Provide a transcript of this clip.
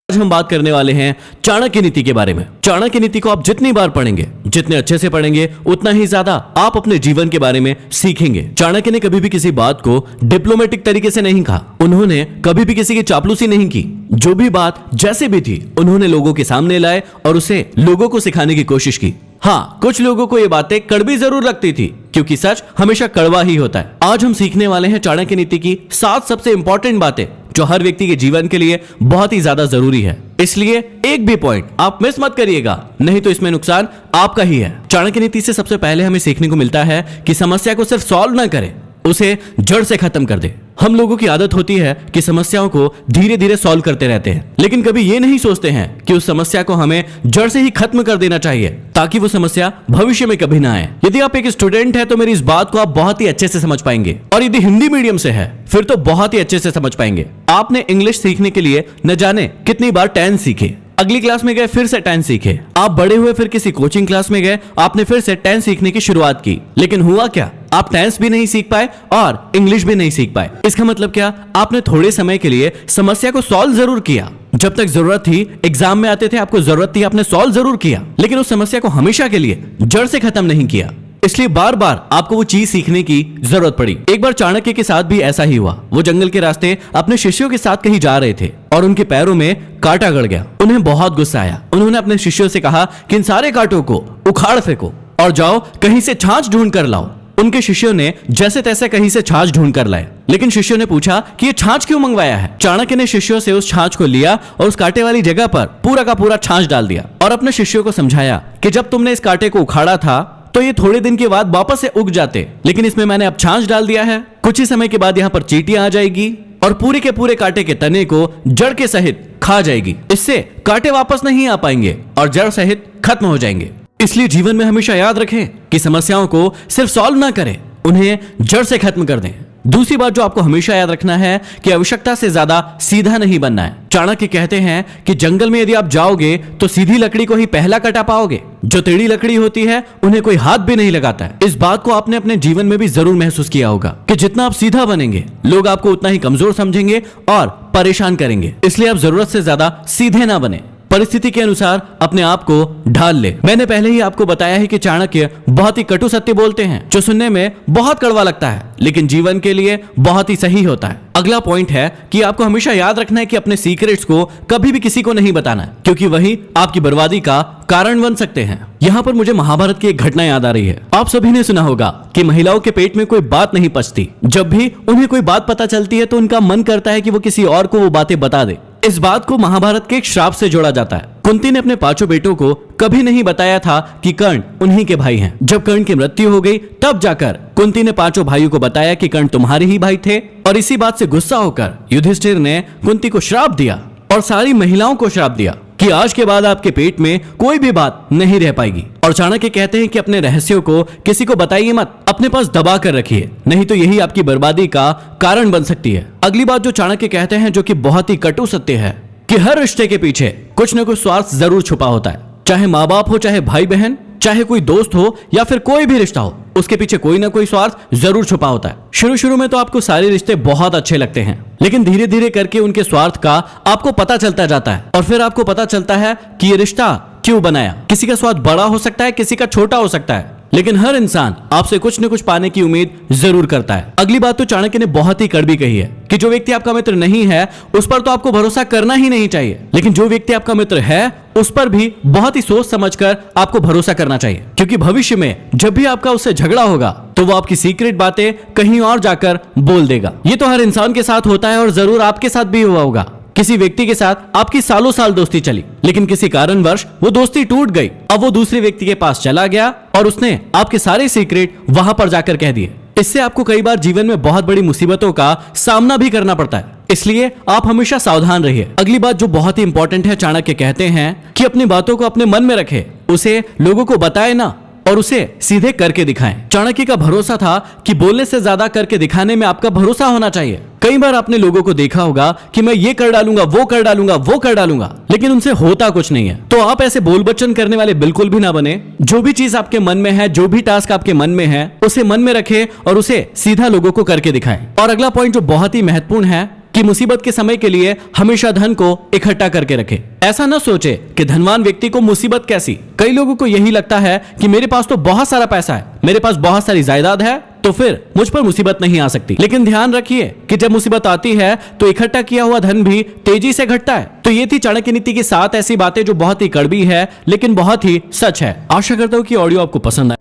आज हम बात करने वाले हैं चाणक्य नीति के बारे में। चाणक्य नीति को आप जितनी बार पढ़ेंगे, जितने अच्छे से पढ़ेंगे, उतना ही ज्यादा आप अपने जीवन के बारे में सीखेंगे। चाणक्य ने कभी भी किसी बात को डिप्लोमेटिक तरीके से नहीं कहा। उन्होंने कभी भी किसी की चापलूसी नहीं की। जो भी बात जैसे भी थी, उन्होंने लोगों के सामने लाए और उसे लोगों को सिखाने की कोशिश की। हाँ, कुछ लोगों को ये बातें कड़वी जरूर लगती थी, क्योंकि सच हमेशा कड़वा ही होता है। आज हम सीखने वाले हैं चाणक्य नीति की 7 सबसे इंपॉर्टेंट बातें, जो हर व्यक्ति के जीवन के लिए बहुत ही ज्यादा जरूरी है। इसलिए एक भी पॉइंट आप मिस मत करिएगा, नहीं तो इसमें नुकसान आपका ही है। चाणक्य नीति से सबसे पहले हमें सीखने को मिलता है कि समस्या को सिर्फ सॉल्व न करें, उसे जड़ से खत्म कर दे। हम लोगों की आदत होती है कि समस्याओं को धीरे धीरे सॉल्व करते रहते हैं, लेकिन कभी ये नहीं सोचते हैं कि उस समस्या को हमें जड़ से ही खत्म कर देना चाहिए, ताकि वो समस्या भविष्य में कभी ना आए। यदि आप एक स्टूडेंट है तो मेरी इस बात को आप बहुत ही अच्छे से समझ पाएंगे, और यदि हिंदी मीडियम से है फिर तो बहुत ही अच्छे से समझ पाएंगे। आपने इंग्लिश सीखने के लिए न जाने कितनी बार टेंस सीखे, अगली क्लास में गए फिर से टेंस सीखे, आप बड़े हुए फिर किसी कोचिंग क्लास में गए, आपने फिर से टेंस सीखने की शुरुआत की, लेकिन हुआ क्या? आप टेंस भी नहीं सीख पाए और इंग्लिश भी नहीं सीख पाए। इसका मतलब क्या? आपने थोड़े समय के लिए समस्या को सॉल्व जरूर किया, जब तक जरूरत थी, एग्जाम में आते थे, आपको जरूरत थी, आपने सॉल्व जरूर किया, लेकिन उस समस्या को हमेशा के लिए जड़ से खत्म नहीं किया। इसलिए बार बार आपको वो चीज सीखने की जरूरत पड़ी। एक बार चाणक्य के साथ भी ऐसा ही हुआ। वो जंगल के रास्ते अपने शिष्यों के साथ कहीं जा रहे थे और उनके पैरों में कांटा गड़ गया। उन्हें बहुत गुस्सा आया। उन्होंने अपने शिष्यों से कहा कि इन सारे कांटों को उखाड़ फेंको और जाओ कहीं से छाछ ढूंढ कर लाओ। उनके शिष्यों ने जैसे तैसे कहीं से छाछ ढूंढ कर लाए, लेकिन शिष्यों ने पूछा कि ये छाछ क्यों मंगवाया है। चाणक्य ने शिष्यों से उस छाछ को लिया और उस कांटे वाली जगह पर पूरा का पूरा छाछ डाल दिया और अपने शिष्यों को समझाया कि जब तुमने इस कांटे को उखाड़ा था तो ये थोड़े दिन के बाद वापस से उग जाते, लेकिन इसमें मैंने अब छाछ डाल दिया है। कुछ ही समय के बाद यहाँ पर चींटियां आ जाएगी और पूरे के पूरे कांटे के तने को जड़ के सहित खा जाएगी। इससे कांटे वापस नहीं आ पाएंगे और जड़ सहित खत्म हो जाएंगे। इसलिए जीवन में हमेशा याद रखें कि समस्याओं को सिर्फ सॉल्व ना करें, उन्हें जड़ से खत्म कर दें। दूसरी बात जो आपको हमेशा याद रखना है कि आवश्यकता से ज्यादा सीधा नहीं बनना है। चाणक्य कहते हैं कि जंगल में यदि आप जाओगे तो सीधी लकड़ी को ही पहला कटा पाओगे, जो टेढ़ी लकड़ी होती है उन्हें कोई हाथ भी नहीं लगाता है। इस बात को आपने अपने जीवन में भी जरूर महसूस किया होगा कि जितना आप सीधा बनेंगे, लोग आपको उतना ही कमजोर समझेंगे और परेशान करेंगे। इसलिए आप जरूरत से ज्यादा सीधे ना बने, परिस्थिति के अनुसार अपने आप को ढाल ले। मैंने पहले ही आपको बताया है कि चाणक्य बहुत ही कटु सत्य बोलते हैं, जो सुनने में बहुत कड़वा लगता है, लेकिन जीवन के लिए बहुत ही सही होता है। अगला पॉइंट है कि आपको हमेशा याद रखना है कि अपने सीक्रेट्स को कभी भी किसी को नहीं बताना है, क्योंकि वही आपकी बर्बादी का कारण बन सकते हैं। यहाँ पर मुझे महाभारत की एक घटना याद आ रही है। आप सभी ने सुना होगा कि महिलाओं के पेट में कोई बात नहीं पचती। जब भी उन्हें कोई बात पता चलती है तो उनका मन करता है कि वो किसी और को वो बातें बता दे। इस बात को महाभारत के एक श्राप से जोड़ा जाता है। कुंती ने अपने 5 बेटों को कभी नहीं बताया था कि कर्ण उन्हीं के भाई हैं। जब कर्ण की मृत्यु हो गई तब जाकर कुंती ने 5 भाइयों को बताया कि कर्ण तुम्हारे ही भाई थे, और इसी बात से गुस्सा होकर युधिष्ठिर ने कुंती को श्राप दिया और सारी महिलाओं को श्राप दिया कि आज के बाद आपके पेट में कोई भी बात नहीं रह पाएगी। और चाणक्य कहते हैं कि अपने रहस्यों को किसी को बताइए मत, अपने पास दबा कर रखिए, नहीं तो यही आपकी बर्बादी का कारण बन सकती है। अगली बात जो चाणक्य कहते हैं, जो कि बहुत ही कटु सत्य है, कि हर रिश्ते के पीछे कुछ न कुछ स्वार्थ जरूर छुपा होता है। चाहे माँ बाप हो, चाहे भाई बहन, चाहे कोई दोस्त हो या फिर कोई भी रिश्ता हो, उसके पीछे कोई ना कोई स्वार्थ जरूर छुपा होता है। शुरू में तो आपको सारे रिश्ते बहुत अच्छे लगते हैं, लेकिन धीरे धीरे करके उनके स्वार्थ का आपको पता चलता जाता है, और फिर आपको पता चलता है कि ये रिश्ता क्यों बनाया। किसी का स्वार्थ बड़ा हो सकता है, किसी का छोटा हो सकता है, लेकिन हर इंसान आपसे कुछ न कुछ पाने की उम्मीद जरूर करता है। अगली बात तो चाणक्य ने बहुत ही कड़वी कही है कि जो व्यक्ति आपका मित्र नहीं है उस पर तो आपको भरोसा करना ही नहीं चाहिए, लेकिन जो व्यक्ति आपका मित्र है उस पर भी बहुत ही सोच समझकर आपको भरोसा करना चाहिए, क्योंकि भविष्य में जब भी आपका उससे झगड़ा होगा तो वो आपकी सीक्रेट बातें कहीं और जाकर बोल देगा। ये तो हर इंसान के साथ होता है और जरूर आपके साथ भी हुआ होगा। किसी व्यक्ति के साथ आपकी सालों साल दोस्ती चली, लेकिन किसी कारणवश वो दोस्ती टूट गई। अब वो दूसरे व्यक्ति के पास चला गया और उसने आपके सारे सीक्रेट वहां पर जाकर कह दिए। इससे आपको कई बार जीवन में बहुत बड़ी मुसीबतों का सामना भी करना पड़ता है, इसलिए आप हमेशा सावधान रहिए। अगली बात जो बहुत ही इंपॉर्टेंट है, चाणक्य कहते हैं कि अपनी बातों को अपने मन में रखे, उसे लोगों को बताए ना और उसे सीधे करके दिखाएं। चाणक्य का भरोसा था कि बोलने से ज्यादा करके दिखाने में आपका भरोसा होना चाहिए। कई बार आपने लोगों को देखा होगा कि मैं ये कर डालूंगा, वो कर डालूंगा, वो कर डालूंगा, लेकिन उनसे होता कुछ नहीं है। तो आप ऐसे बोल बच्चन करने वाले बिल्कुल भी ना बने। जो भी चीज आपके मन में है, जो भी टास्क आपके मन में है, उसे मन में रखें और उसे सीधा लोगों को करके दिखाएं। और अगला पॉइंट जो बहुत ही महत्वपूर्ण है कि मुसीबत के समय के लिए हमेशा धन को इकट्ठा करके रखे। ऐसा न सोचे कि धनवान व्यक्ति को मुसीबत कैसी। कई लोगों को यही लगता है कि मेरे पास तो बहुत सारा पैसा है, मेरे पास बहुत सारी जायदाद है, तो फिर मुझ पर मुसीबत नहीं आ सकती। लेकिन ध्यान रखिए कि जब मुसीबत आती है तो इकट्ठा किया हुआ धन भी तेजी से घटता है। तो ये थी चाणक्य नीति की 7 ऐसी बातें जो बहुत ही कड़वी है लेकिन बहुत ही सच है। आशा करता हूं कि ऑडियो आपको पसंद आए।